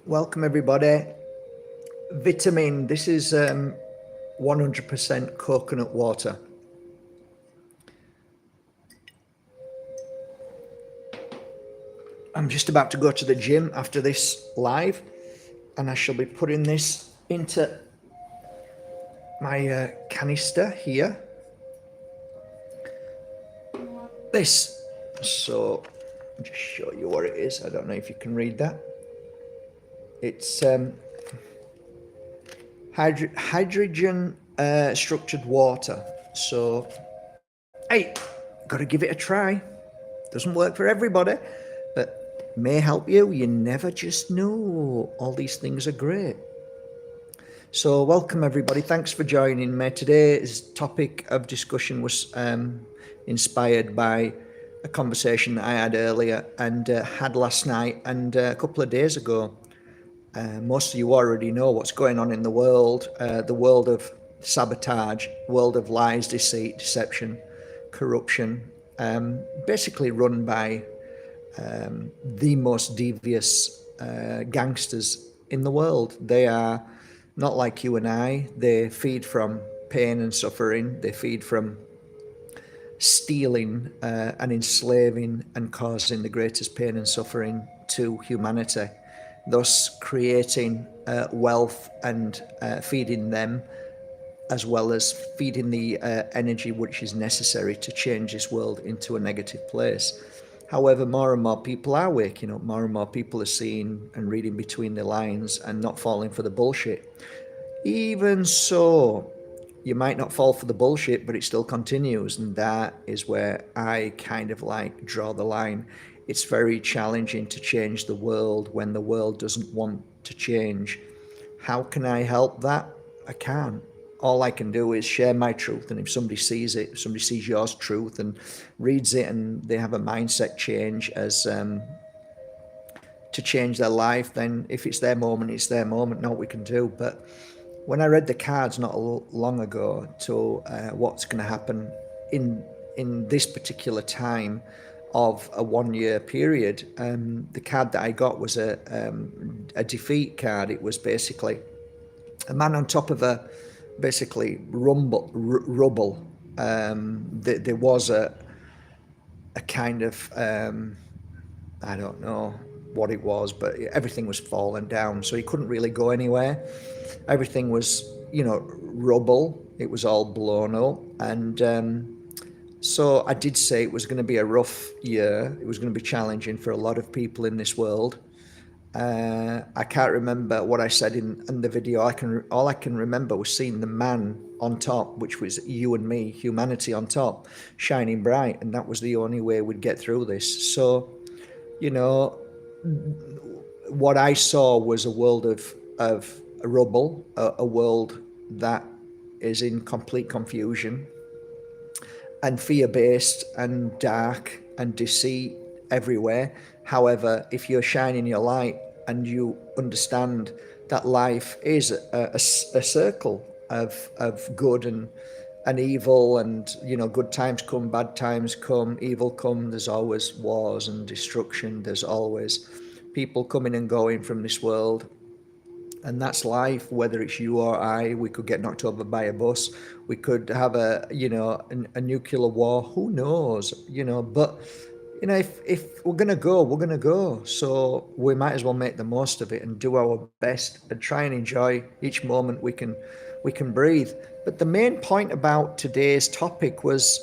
Welcome everybody. Vitamin, this is 100% coconut water. I'm just about to go to the gym after this live, and I shall be putting this into my canister here. This. So, I'll just show you what it is. I don't know if you can read that. It's hydrogen structured water. So, hey, got to give it a try. Doesn't work for everybody, but may help you. You never just know. All these things are great. So welcome everybody. Thanks for joining me. Today's topic of discussion was inspired by a conversation that I had earlier and had last night and a couple of days ago. Most of you already know what's going on in the world of sabotage, world of lies, deceit, deception, corruption, basically run by the most devious gangsters in the world. They are not like you and I. They feed from pain and suffering. They feed from stealing and enslaving and causing the greatest pain and suffering to humanity, thus creating wealth and feeding them, as well as feeding the energy which is necessary to change this world into a negative place. However, more and more people are waking up, more and more people are seeing and reading between the lines and not falling for the bullshit. Even so, you might not fall for the bullshit, but it still continues, and that is where I kind of like draw the line. It's very challenging to change the world when the world doesn't want to change. How can I help that? I can't. All I can do is share my truth, and if somebody sees it, if somebody sees your truth and reads it and they have a mindset change as to change their life, then if it's their moment, it's their moment, not what we can do. But when I read the cards not long ago to what's going to happen in this particular time of a 1 year period, the card that I got was a defeat card. It was basically a man on top of a basically rubble. There was a kind of I don't know what it was, but everything was falling down, so he couldn't really go anywhere. Everything was, rubble. It was all blown up, and so I did say it was going to be a rough year. It was going to be challenging for a lot of people in this world. I can't remember what I said in the video. All I can remember was seeing the man on top, which was you and me, humanity on top, shining bright, and that was the only way we'd get through this. So, what I saw was a world of rubble, a world that is in complete confusion and fear-based and dark and deceit everywhere. However, if you're shining your light and you understand that life is a circle of good and evil, and good times come, bad times come, evil come, there's always wars and destruction, there's always people coming and going from this world. And that's life. Whether it's you or I, we could get knocked over by a bus, we could have a nuclear war, who knows, but if we're gonna go, we're gonna go. So we might as well make the most of it and do our best and try and enjoy each moment we can breathe. But the main point about today's topic was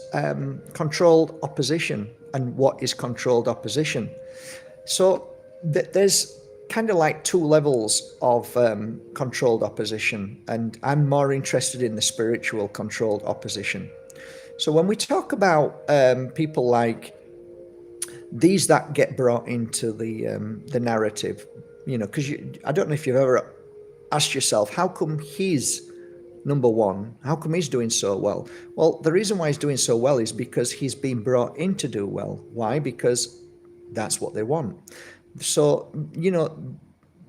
controlled opposition and what is controlled opposition. So there's kind of like two levels of controlled opposition, and I'm more interested in the spiritual controlled opposition. So when we talk about people like these that get brought into the narrative, because I don't know if you've ever asked yourself, how come he's number one? How come he's doing so well? Well, the reason why he's doing so well is because he's been brought in to do well. Why? Because that's what they want. So,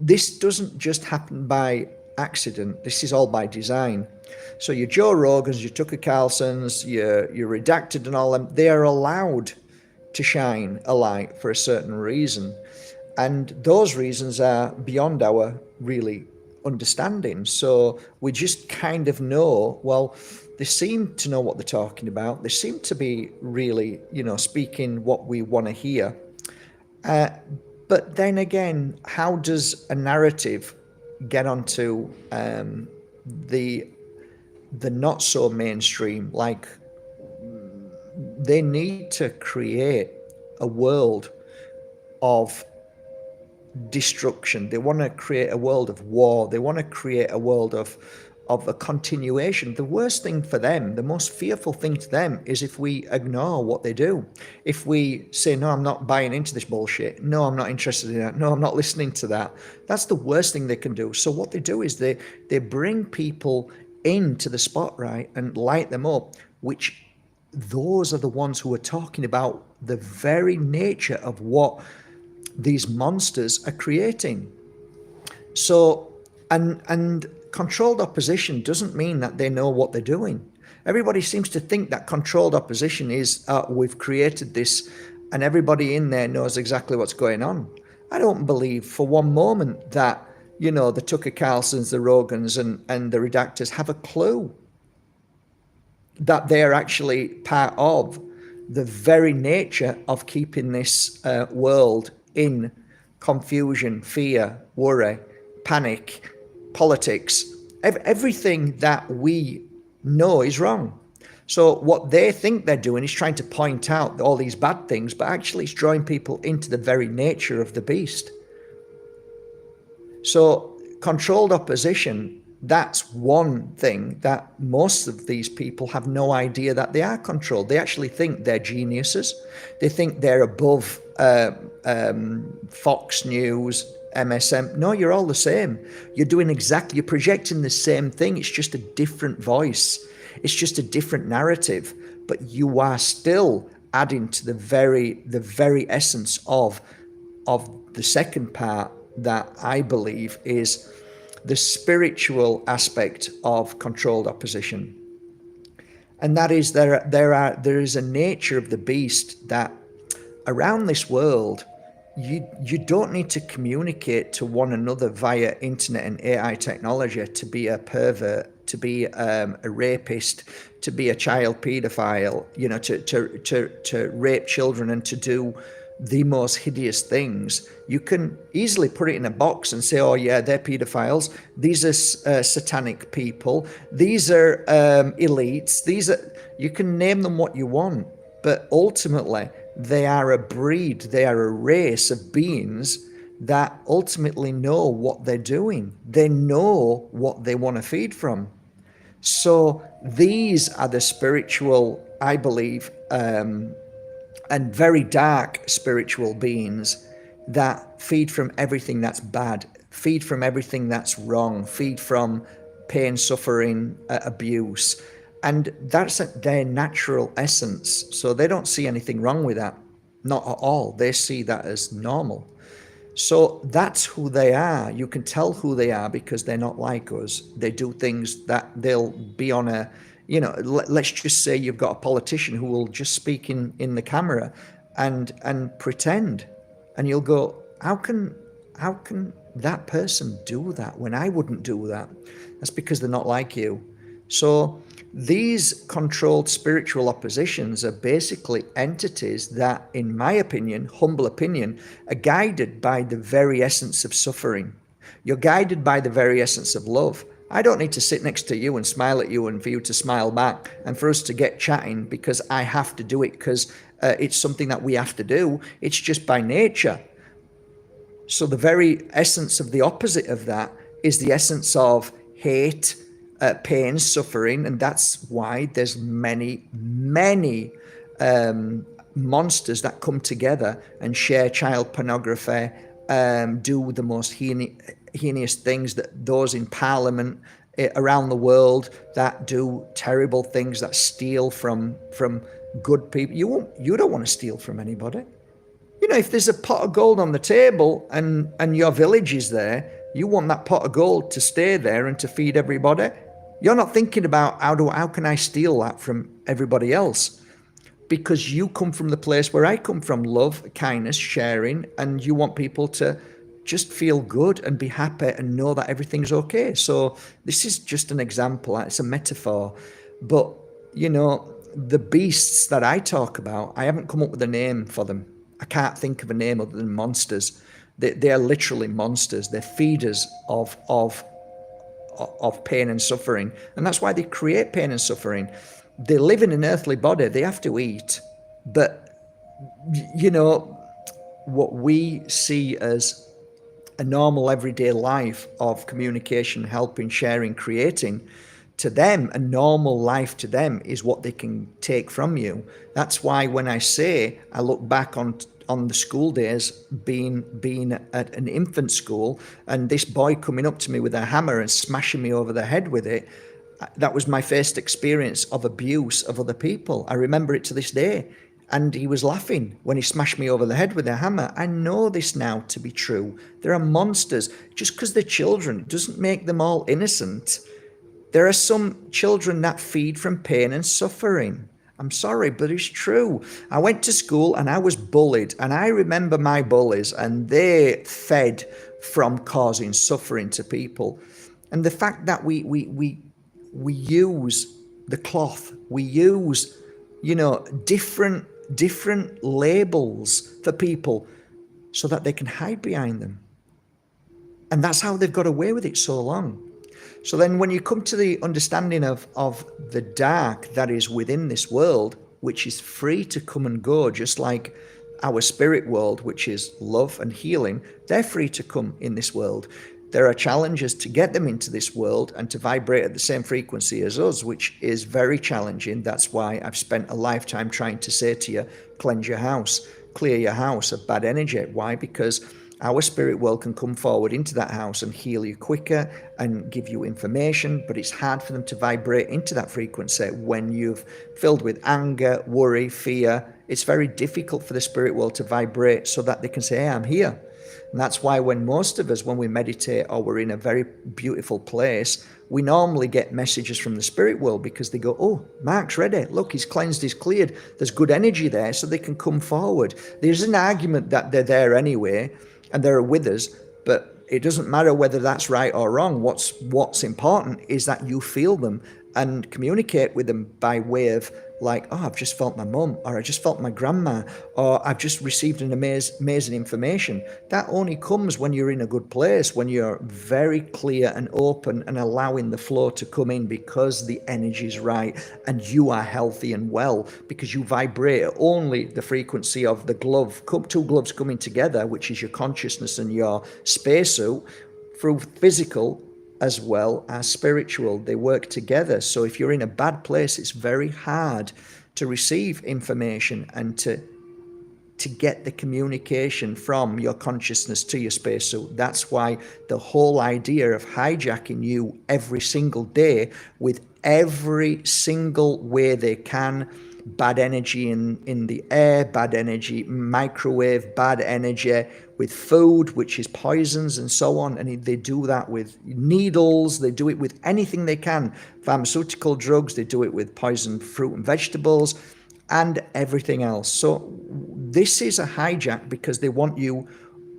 this doesn't just happen by accident. This is all by design. So your Joe Rogans, your Tucker Carlsons, your Redacted and all them, they are allowed to shine a light for a certain reason. And those reasons are beyond our really understanding. So we just kind of know, well, they seem to know what they're talking about. They seem to be really, speaking what we want to hear. But then again, how does a narrative get onto the not so mainstream? Like, they need to create a world of destruction. They want to create a world of war. They want to create a world of a continuation. The worst thing for them, the most fearful thing to them, is if we ignore what they do. If we say, no, I'm not buying into this bullshit. No, I'm not interested in that. No, I'm not listening to that. That's the worst thing they can do. So what they do is they bring people into the spotlight and light them up, which those are the ones who are talking about the very nature of what these monsters are creating. So, and controlled opposition doesn't mean that they know what they're doing. Everybody seems to think that controlled opposition is, we've created this and everybody in there knows exactly what's going on. I don't believe for one moment that, the Tucker Carlsons, the Rogans, and the redactors have a clue that they're actually part of the very nature of keeping this world in confusion, fear, worry, panic, politics, everything that we know is wrong. So what they think they're doing is trying to point out all these bad things, but actually it's drawing people into the very nature of the beast. So controlled opposition, that's one thing that most of these people have no idea that they are controlled. They actually think they're geniuses. They think they're above Fox News, MSM. No, you're all the same. You're projecting the same thing. It's just a different voice. It's just a different narrative. But you are still adding to the very essence of the second part that I believe is the spiritual aspect of controlled opposition. And that is there is a nature of the beast that around this world, you don't need to communicate to one another via internet and AI technology to be a pervert, to be a rapist, to be a child paedophile, to rape children and to do the most hideous things. You can easily put it in a box and say, oh yeah, they're pedophiles, these are satanic people, these are elites, you can name them what you want, but ultimately they are a breed, they are a race of beings that ultimately know what they're doing. They know what they want to feed from. So these are the spiritual, I believe, and very dark spiritual beings that feed from everything that's bad, feed from everything that's wrong, feed from pain, suffering, abuse. And that's their natural essence. So they don't see anything wrong with that. Not at all. They see that as normal. So that's who they are. You can tell who they are because they're not like us. They do things that they'll be on a, let's just say you've got a politician who will just speak in the camera and pretend. And you'll go, how can that person do that when I wouldn't do that? That's because they're not like you. So these controlled spiritual oppositions are basically entities that, in my opinion, humble opinion, are guided by the very essence of suffering. You're guided by the very essence of love. I don't need to sit next to you and smile at you and for you to smile back and for us to get chatting because I have to do it because it's something that we have to do. It's just by nature. So the very essence of the opposite of that is the essence of hate, pain, suffering, and that's why there's many monsters that come together and share child pornography, do the most heinous things, that those in parliament around the world that do terrible things, that steal from good people. You don't want to steal from anybody. If there's a pot of gold on the table and your village is there, you want that pot of gold to stay there and to feed everybody. You're not thinking about how can I steal that from everybody else, because you come from the place where I come from, love, kindness, sharing, and you want people to just feel good and be happy and know that everything's okay. So this is just an example, it's a metaphor. But, you know, the beasts that I talk about, I haven't come up with a name for them. I can't think of a name other than monsters. They are literally monsters. They're feeders of pain and suffering. And that's why they create pain and suffering. They live in an earthly body. They have to eat. But, you know, what we see as a normal everyday life of communication, helping, sharing, creating, to them, a normal life to them is what they can take from you. That's why when I say I look back on the school days, being at an infant school, and this boy coming up to me with a hammer and smashing me over the head with it, that was my first experience of abuse of other people. I remember it to this day. And he was laughing when he smashed me over the head with a hammer. I know this now to be true. There are monsters. Just because they're children, it doesn't make them all innocent. There are some children that feed from pain and suffering. I'm sorry, but it's true. I went to school and I was bullied, and I remember my bullies, and they fed from causing suffering to people. And the fact that we use the cloth, we use, you know, different labels for people so that they can hide behind them. And that's how they've got away with it so long. So then when you come to the understanding of the dark that is within this world, which is free to come and go, just like our spirit world, which is love and healing, they're free to come in this world. There are challenges to get them into this world and to vibrate at the same frequency as us, which is very challenging. That's why I've spent a lifetime trying to say to you, cleanse your house, clear your house of bad energy. Why? Because our spirit world can come forward into that house and heal you quicker and give you information, but it's hard for them to vibrate into that frequency when you've filled with anger, worry, fear. It's very difficult for the spirit world to vibrate so that they can say, hey, I'm here. And that's why when most of us, when we meditate or we're in a very beautiful place, we normally get messages from the spirit world because they go, oh, Mark's ready. Look, he's cleansed, he's cleared. There's good energy there, so they can come forward. There's an argument that they're there anyway, and they're with us, but it doesn't matter whether that's right or wrong. What's important is that you feel them and communicate with them by way of like, oh, I've just felt my mum, or I just felt my grandma, or I've just received an amazing information. That only comes when you're in a good place, when you're very clear and open and allowing the flow to come in because the energy is right and you are healthy and well, because you vibrate only the frequency of the glove, two gloves coming together, which is your consciousness and your spacesuit, through physical as well as spiritual. They work together. So if you're in a bad place, it's very hard to receive information and to get the communication from your consciousness to your spacesuit. That's why the whole idea of hijacking you every single day with every single way they can, bad energy in the air, bad energy, microwave, bad energy with food, which is poisons and so on. And they do that with needles. They do it with anything they can. Pharmaceutical drugs, they do it with poisoned fruit and vegetables and everything else. So this is a hijack because they want you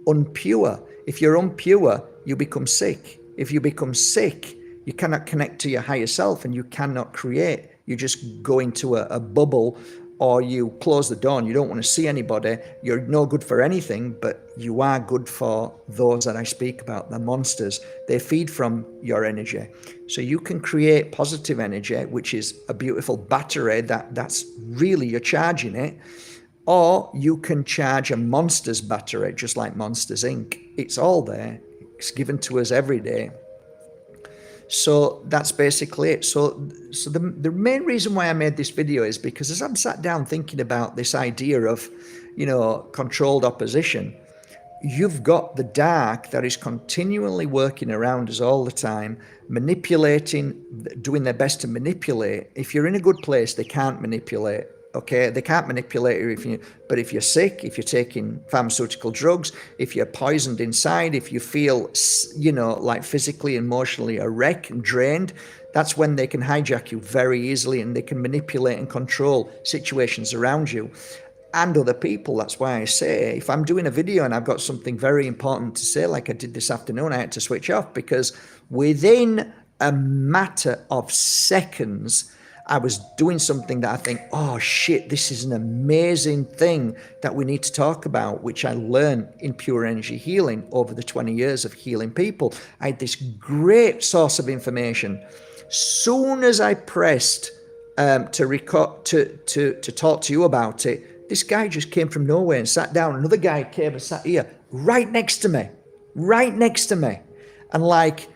unpure. If you're unpure, you become sick. If you become sick, you cannot connect to your higher self and you cannot create. You just go into a bubble, or you close the door and you don't want to see anybody. You're no good for anything, but you are good for those that I speak about, the monsters. They feed from your energy. So you can create positive energy, which is a beautiful battery that's really, you're charging it. Or you can charge a monster's battery, just like Monsters Inc. It's all there. It's given to us every day. So that's basically it. So the main reason why I made this video is because as I'm sat down thinking about this idea of, controlled opposition, you've got the dark that is continually working around us all the time, manipulating, doing their best to manipulate. If you're in a good place, they can't manipulate. Okay, they can't manipulate you but if you're sick, if you're taking pharmaceutical drugs, if you're poisoned inside, if you feel, like physically, emotionally a wreck and drained, That's when they can hijack you very easily, and they can manipulate and control situations around you and other people. That's why I say, if I'm doing a video and I've got something very important to say, like I did this afternoon, I had to switch off, because within a matter of seconds, I was doing something that I think, oh shit, this is an amazing thing that we need to talk about, which I learned in pure energy healing over the 20 years of healing people. I had this great source of information. Soon as I pressed to record, to talk to you about it, this guy just came from nowhere and sat down. Another guy came and sat here, right next to me, and like,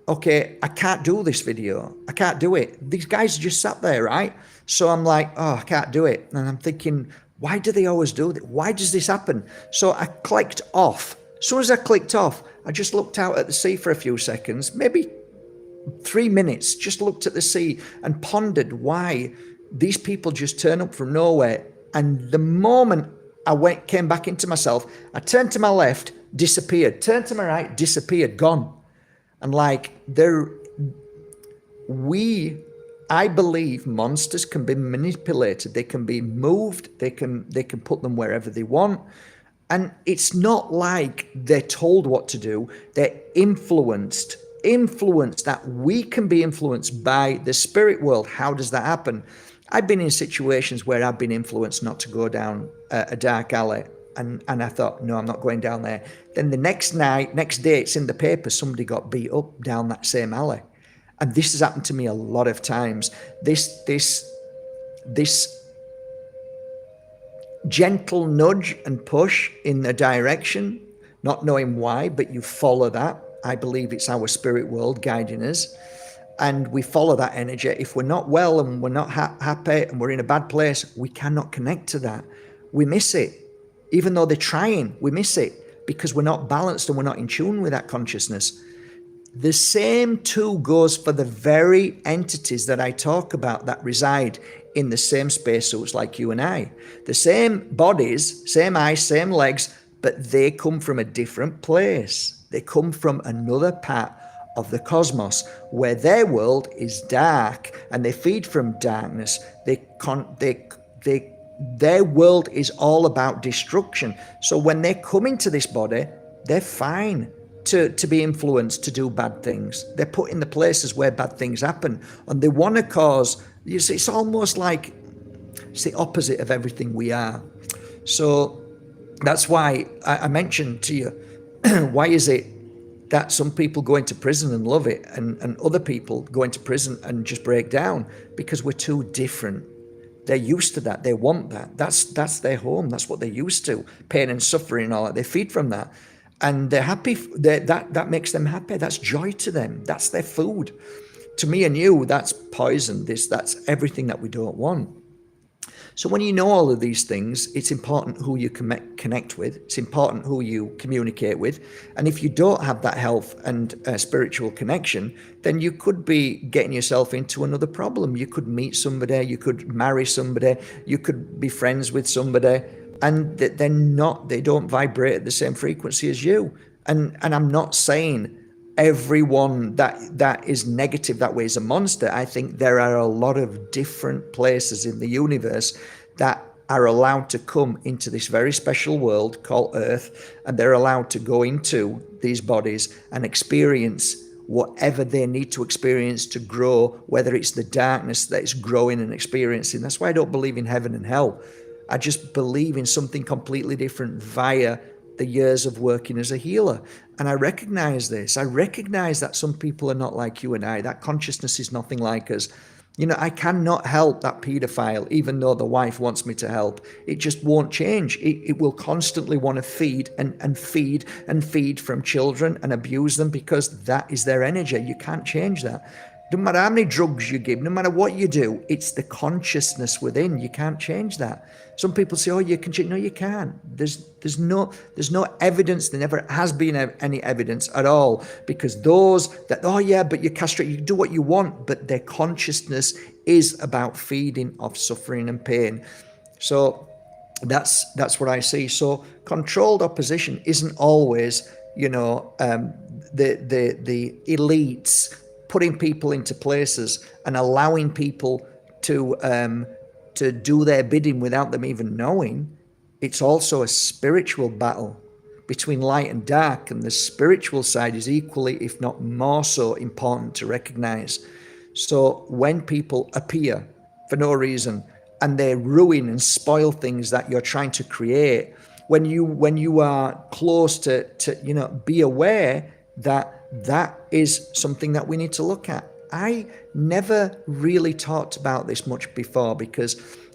okay, I can't do this video. I can't do it. These guys just sat there, right? So I'm like, oh, I can't do it. And I'm thinking, why do they always do that? Why does this happen? So I clicked off. As soon as I clicked off, I just looked out at the sea for a few seconds, maybe 3 minutes, just looked at the sea and pondered why these people just turn up from nowhere. And the moment I came back into myself, I turned to my left, disappeared. Turned to my right, disappeared, gone. And like I believe monsters can be manipulated. They can be moved. They can put them wherever they want. And it's not like they're told what to do. They're influenced, that we can be influenced by the spirit world. How does that happen? I've been in situations where I've been influenced not to go down a dark alley. And I thought, no, I'm not going down there. Then the next day, it's in the paper, somebody got beat up down that same alley. And this has happened to me a lot of times. This gentle nudge and push in the direction, not knowing why, but you follow that. I believe it's our spirit world guiding us. And we follow that energy. If we're not well and we're not happy and we're in a bad place, we cannot connect to that. We miss it. Even though they're trying, we miss it because we're not balanced and we're not in tune with that consciousness. The same too goes for the very entities that I talk about that reside in the same spacesuits like you and I. The same bodies, same eyes, same legs, but they come from a different place. They come from another part of the cosmos where their world is dark and they feed from darkness. Their world is all about destruction. So when they come into this body, they're fine to be influenced to do bad things. They're put in the places where bad things happen, and they want to cause, you see, it's almost like it's the opposite of everything we are. So that's why I mentioned to you, why is it that some people go into prison and love it, and other people go into prison and just break down? Because we're too different. They're used to that. They want that. That's their home. That's what they're used to. Pain and suffering and all that. They feed from that. And they're happy. That makes them happy. That's joy to them. That's their food. To me and you, that's poison. That's everything that we don't want. So when you know all of these things, it's important who you connect with. It's important who you communicate with. And if you don't have that health and spiritual connection, then you could be getting yourself into another problem. You could meet somebody, you could marry somebody, you could be friends with somebody, and they don't vibrate at the same frequency as you. And I'm not saying everyone that is negative that way is a monster. I think there are a lot of different places in the universe that are allowed to come into this very special world called Earth, and they're allowed to go into these bodies and experience whatever they need to experience to grow, whether it's the darkness that is growing and experiencing. That's why I don't believe in heaven and hell. I just believe in something completely different via the years of working as a healer. And I recognize this. I recognize that some people are not like you and I. That consciousness is nothing like us. You know, I cannot help that paedophile, even though the wife wants me to help. It just won't change. It will constantly want to feed and feed from children and abuse them because that is their energy. You can't change that. No matter how many drugs you give, no matter what you do, it's the consciousness within. You can't change that. Some people say, oh, you can change. No, you can't. There's no evidence. There never has been any evidence at all, because those that, oh yeah, but you castrate, you do what you want, but their consciousness is about feeding off suffering and pain. So that's what I see. So controlled opposition isn't always, the elites putting people into places and allowing people to do their bidding without them even knowing. It's also a spiritual battle between light and dark, and the spiritual side is equally, if not more so, important to recognize. So when people appear for no reason and they ruin and spoil things that you're trying to create, when you are close to be aware that that is something that we need to look at. I never really talked about this much before because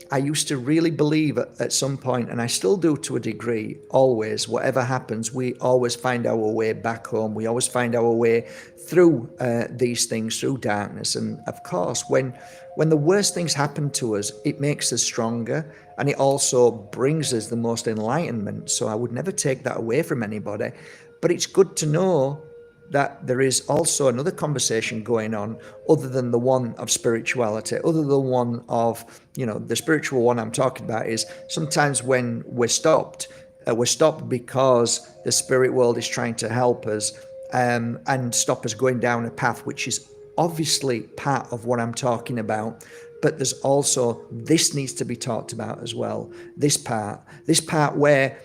I used to really believe at some point, and I still do to a degree, always, whatever happens, we always find our way back home. We always find our way through these things, through darkness. And of course, when the worst things happen to us, it makes us stronger, and it also brings us the most enlightenment. So I would never take that away from anybody. But it's good to know that there is also another conversation going on other than the one of spirituality, other than the one of, the spiritual one I'm talking about is sometimes when we're stopped because the spirit world is trying to help us and stop us going down a path which is obviously part of what I'm talking about. But there's also, this needs to be talked about as well. This part where,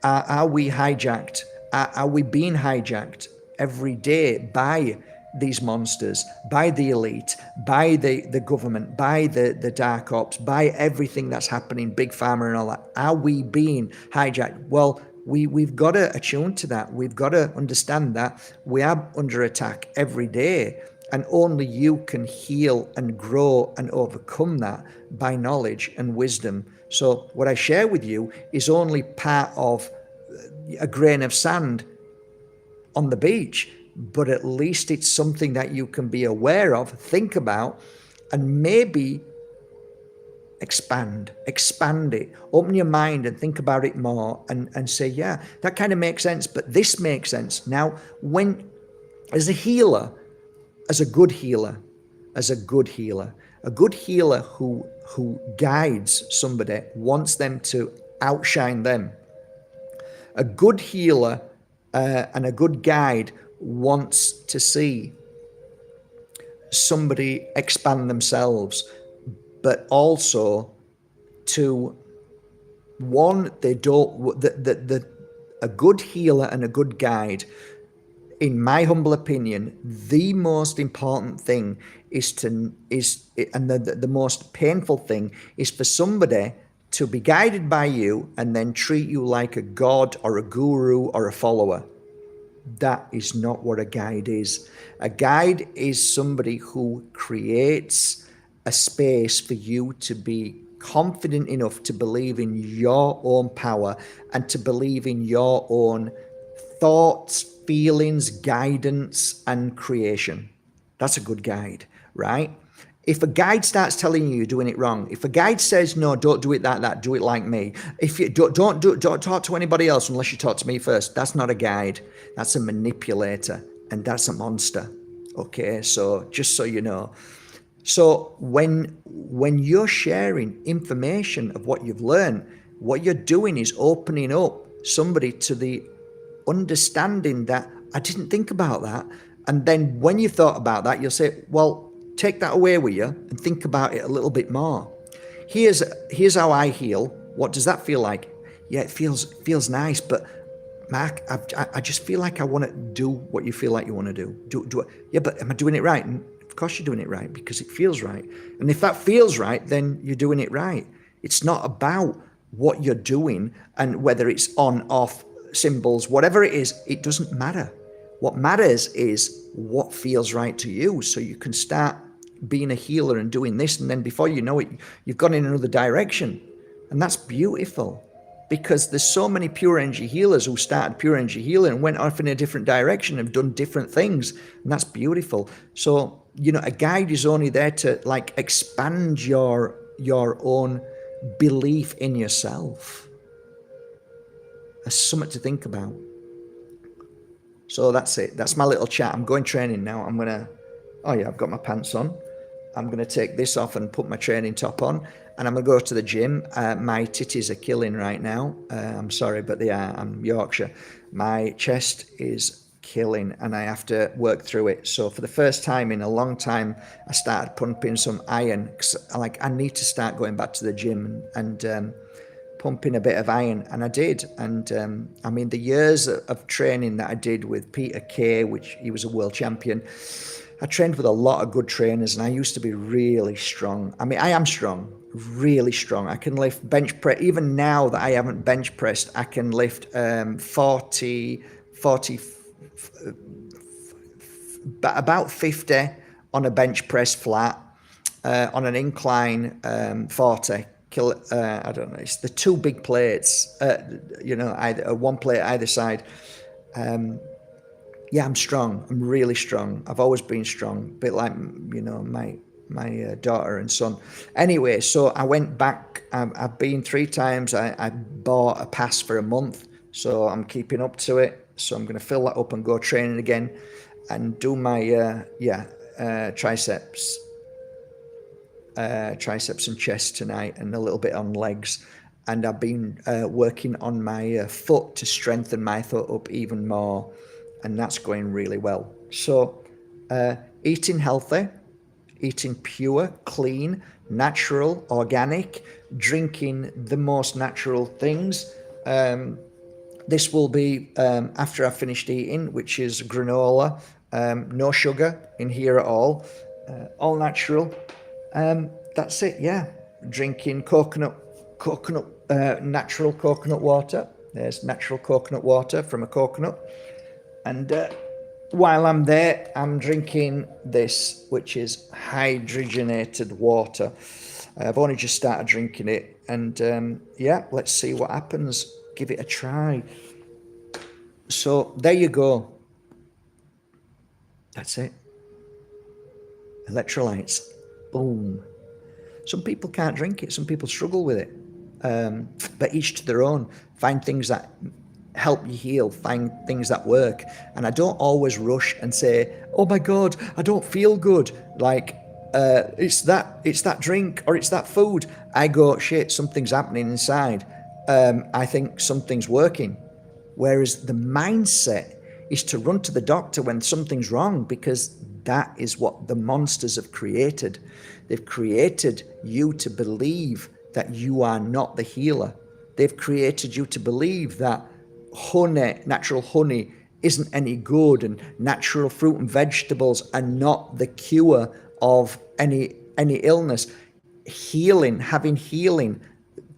are we hijacked? Are we being hijacked every day by these monsters, by the elite, by the government, by the dark ops, by everything that's happening, big pharma and all that? Are we being hijacked? Well, we've got to attune to that. We've got to understand that we are under attack every day, and only you can heal and grow and overcome that by knowledge and wisdom. So what I share with you is only part of a grain of sand on the beach, but at least it's something that you can be aware of, think about, and maybe expand it, open your mind and think about it more and say, yeah, that kind of makes sense, but this makes sense. Now, when, as a healer, as a good healer who guides somebody, wants them to outshine them. A good healer and a good guide wants to see somebody expand themselves, but also to one, they don't. A good healer and a good guide, in my humble opinion, the most important thing and the most painful thing is for somebody to be guided by you and then treat you like a god or a guru or a follower. That is not what a guide is. A guide is somebody who creates a space for you to be confident enough to believe in your own power and to believe in your own thoughts, feelings, guidance, and creation. That's a good guide, right? If a guide starts telling you you're doing it wrong, if a guide says, no, don't do it that, do it like me. If you don't talk to anybody else unless you talk to me first, that's not a guide. That's a manipulator, and that's a monster. Okay, so just so you know. So when you're sharing information of what you've learned, what you're doing is opening up somebody to the understanding that I didn't think about that. And then when you've thought about that, you'll say, well, take that away with you and think about it a little bit more. Here's how I heal. What does that feel like? Yeah, it feels nice, but Mark, I just feel like I want to do what you feel like you want to do. Do it. Yeah, but am I doing it right? And of course you're doing it right because it feels right. And if that feels right, then you're doing it right. It's not about what you're doing and whether it's on, off, symbols, whatever it is, it doesn't matter. What matters is what feels right to you. So you can start being a healer and doing this, and then before you know it, you've gone in another direction. And that's beautiful because there's so many pure energy healers who started pure energy healing and went off in a different direction, have done different things, and that's beautiful. So, a guide is only there to expand your own belief in yourself. That's something to think about. So that's it. That's my little chat. I'm going training now. I've got my pants on. I'm going to take this off and put my training top on. And I'm going to go to the gym. My titties are killing right now. I'm sorry, but they are. I'm Yorkshire. My chest is killing, and I have to work through it. So for the first time in a long time, I started pumping some iron, because I need to start going back to the gym and pumping a bit of iron, and I did. And I mean, the years of training that I did with Peter Kay, which he was a world champion, I trained with a lot of good trainers, and I used to be really strong. I mean, I am strong, really strong. I can lift bench press. Even now that I haven't bench pressed, I can lift 40, about 50 on a bench press flat, on an incline 40. I don't know, it's the two big plates, either one plate either side. Yeah, I'm strong. I'm really strong. I've always been strong, a bit like, my daughter and son. Anyway, so I went back. I've been 3 times. I bought a pass for a month, so I'm keeping up to it. So I'm going to fill that up and go training again and do my triceps and chest tonight, and a little bit on legs. And I've been working on my foot to strengthen my foot up even more, and that's going really well. So eating healthy, eating pure, clean, natural, organic, drinking the most natural things. This will be after I've finished eating, which is granola, no sugar in here at all natural. That's it, yeah. Drinking natural coconut water. There's natural coconut water from a coconut. And while I'm there, I'm drinking this, which is hydrogenated water. I've only just started drinking it. And let's see what happens. Give it a try. So there you go. That's it. Electrolytes. Boom. Some people can't drink it. Some people struggle with it. But each to their own. Find things that help you heal. Find things that work. And I don't always rush and say, oh my God, I don't feel good. Like, it's that drink or it's that food. I go, shit, something's happening inside. I think something's working. Whereas the mindset is to run to the doctor when something's wrong, because that is what the monsters have created. They've created you to believe that you are not the healer. They've created you to believe that honey, natural honey, isn't any good, and natural fruit and vegetables are not the cure of any illness. Healing, having healing,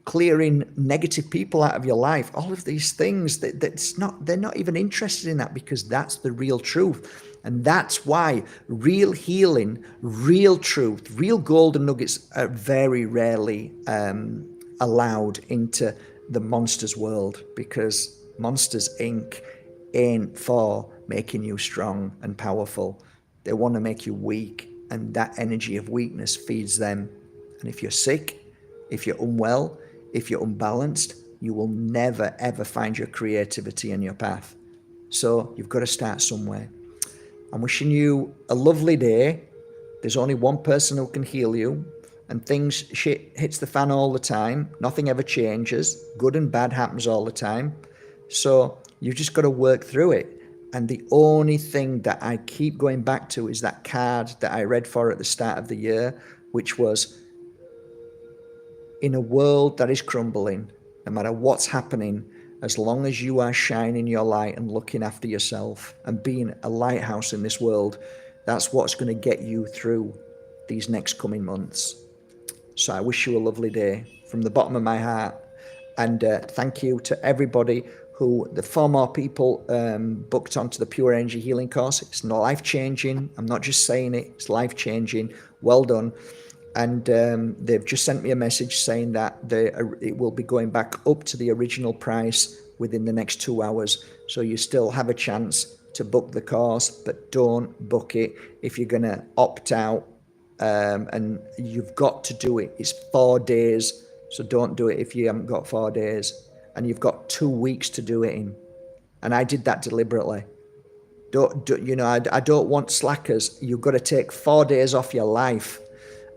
clearing negative people out of your life, all of these things, they're not even interested in that, because that's the real truth. And that's why real healing, real truth, real golden nuggets are very rarely allowed into the Monsters world, because Monsters Inc. ain't for making you strong and powerful. They want to make you weak, and that energy of weakness feeds them. And if you're sick, if you're unwell, if you're unbalanced, you will never, ever find your creativity and your path. So you've got to start somewhere. I'm wishing you a lovely day. There's only one person who can heal you, and shit hits the fan all the time. Nothing ever changes. Good and bad happens all the time. So you've just got to work through it. And the only thing that I keep going back to is that card that I read for at the start of the year, which was, in a world that is crumbling, no matter what's happening, as long as you are shining your light and looking after yourself and being a lighthouse in this world, that's what's going to get you through these next coming months. So I wish you a lovely day from the bottom of my heart. And thank you to everybody the 4 more people booked onto the Pure Energy Healing course. It's not life-changing. I'm not just saying it. It's life-changing. Well done. And they've just sent me a message saying that it will be going back up to the original price within the next 2 hours. So you still have a chance to book the course, but don't book it if you're going to opt out. And you've got to do it. It's 4 days. So don't do it if you haven't got 4 days. And you've got 2 weeks to do it in. And I did that deliberately. I don't want slackers. You've got to take 4 days off your life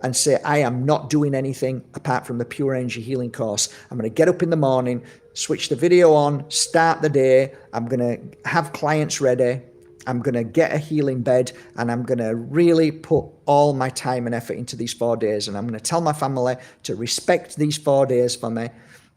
and say, I am not doing anything apart from the Pure Energy Healing course. I'm going to get up in the morning, switch the video on, start the day. I'm going to have clients ready. I'm going to get a healing bed and I'm going to really put all my time and effort into these 4 days. And I'm going to tell my family to respect these 4 days for me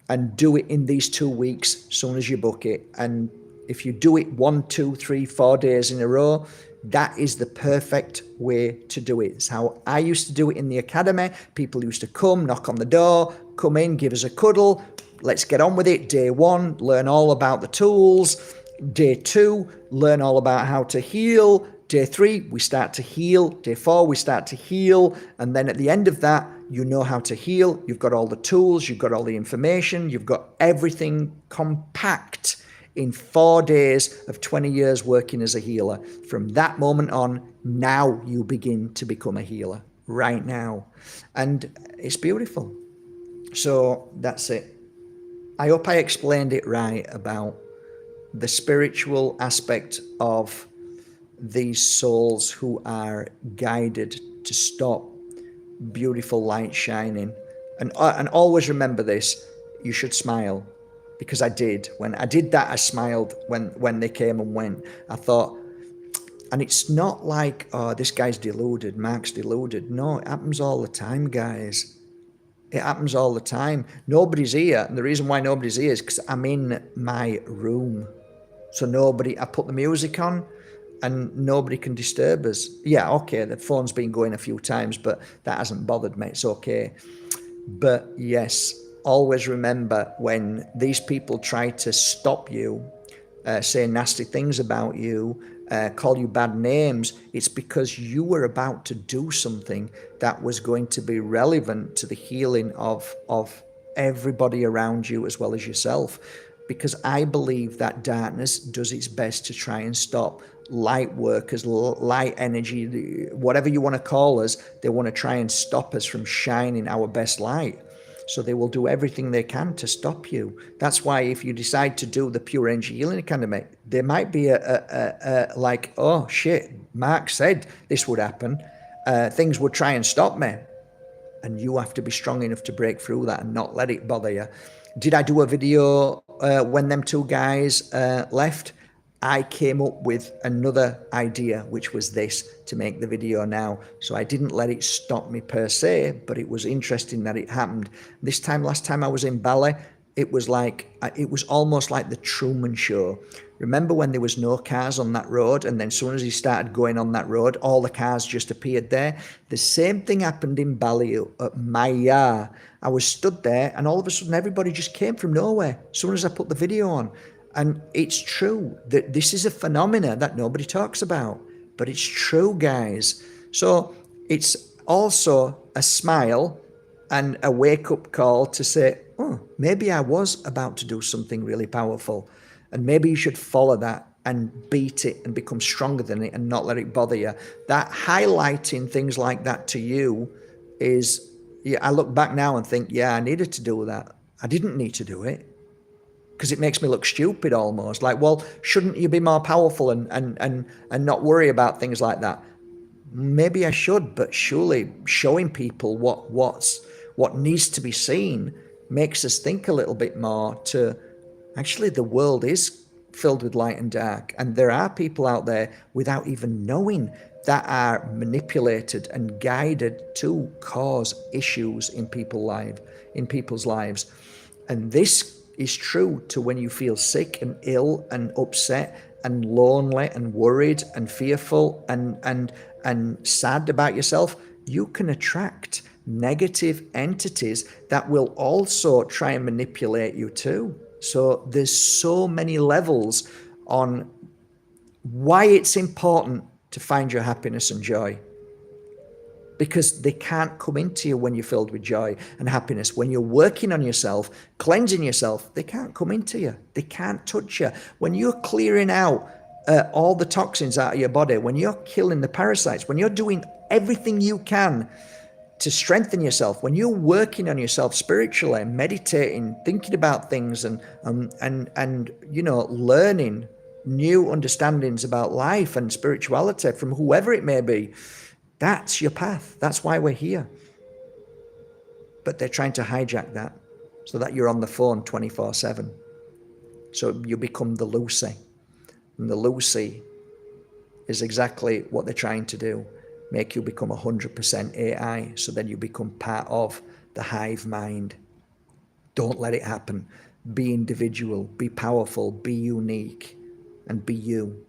and do it in these 2 weeks as soon as you book it. And if you do it 1, 2, 3, 4 days in a row, that is the perfect way to do it. It's how I used to do it in the academy. People used to come, knock on the door, come in, give us a cuddle. Let's get on with it. Day 1, learn all about the tools. Day 2, learn all about how to heal. Day 3, we start to heal. Day 4, we start to heal. And then at the end of that, you know how to heal. You've got all the tools. You've got all the information. You've got everything compact in 4 days of 20 years working as a healer. From that moment on, now you begin to become a healer. Right now. And it's beautiful. So that's it. I hope I explained it right about the spiritual aspect of these souls who are guided to stop beautiful light shining. And always remember this, you should smile, because I did. When I did that, I smiled when they came and went. I thought, and it's not like, oh, this guy's deluded, Mark's deluded. No, it happens all the time, guys. It happens all the time. Nobody's here. And the reason why nobody's here is because I'm in my room. So I put the music on and nobody can disturb us. Yeah, okay, the phone's been going a few times, but that hasn't bothered me. It's okay. But yes, always remember when these people try to stop you, say nasty things about you, call you bad names, it's because you were about to do something that was going to be relevant to the healing of everybody around you as well as yourself. Because I believe that darkness does its best to try and stop light workers, light energy, whatever you want to call us. They want to try and stop us from shining our best light. So they will do everything they can to stop you. That's why if you decide to do the Pure Energy Healing Academy, there might be like, oh shit, Mark said this would happen. Things would try and stop me. And you have to be strong enough to break through that and not let it bother you. Did I do a video when them 2 guys left? I came up with another idea, which was this, to make the video now. So I didn't let it stop me per se, but it was interesting that it happened. Last time I was in Bali, it was almost like the Truman Show. Remember when there was no cars on that road, and then as soon as he started going on that road, all the cars just appeared there? The same thing happened in Bali at Maya. I was stood there, and all of a sudden everybody just came from nowhere as soon as I put the video on. And it's true that this is a phenomena that nobody talks about, but it's true, guys. So it's also a smile and a wake-up call to say, oh, maybe I was about to do something really powerful, and maybe you should follow that and beat it and become stronger than it and not let it bother you. That highlighting things like that to you is, I look back now and think, yeah, I needed to do that. I didn't need to do it, because it makes me look stupid almost. Like, well, shouldn't you be more powerful and not worry about things like that? Maybe I should, but surely showing people what needs to be seen makes us think a little bit more to, actually, the world is filled with light and dark, and there are people out there without even knowing that are manipulated and guided to cause issues in people's lives. And this is true to when you feel sick and ill and upset and lonely and worried and fearful and sad about yourself. You can attract negative entities that will also try and manipulate you too. So there's so many levels on why it's important to find your happiness and joy. Because they can't come into you when you're filled with joy and happiness. When you're working on yourself, cleansing yourself, they can't come into you. They can't touch you. When you're clearing out all the toxins out of your body, when you're killing the parasites, when you're doing everything you can to strengthen yourself, when you're working on yourself spiritually, meditating, thinking about things and learning new understandings about life and spirituality from whoever it may be, that's your path. That's why we're here. But they're trying to hijack that so that you're on the phone 24/7. So you become the Lucy. And the Lucy is exactly what they're trying to do. Make you become 100% AI, so then you become part of the hive mind. Don't let it happen. Be individual, be powerful, be unique, and be you.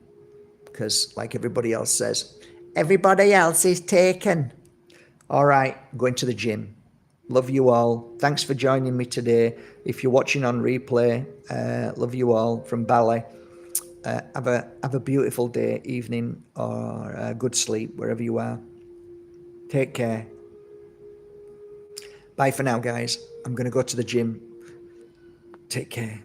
Because, like everybody else says, everybody else is taken. All right, going to the gym. Love you all. Thanks for joining me today. If you're watching on replay, love you all from Bali. Have a beautiful day, evening, or good sleep wherever you are. Take care. Bye for now, guys. I'm going to go to the gym. Take care.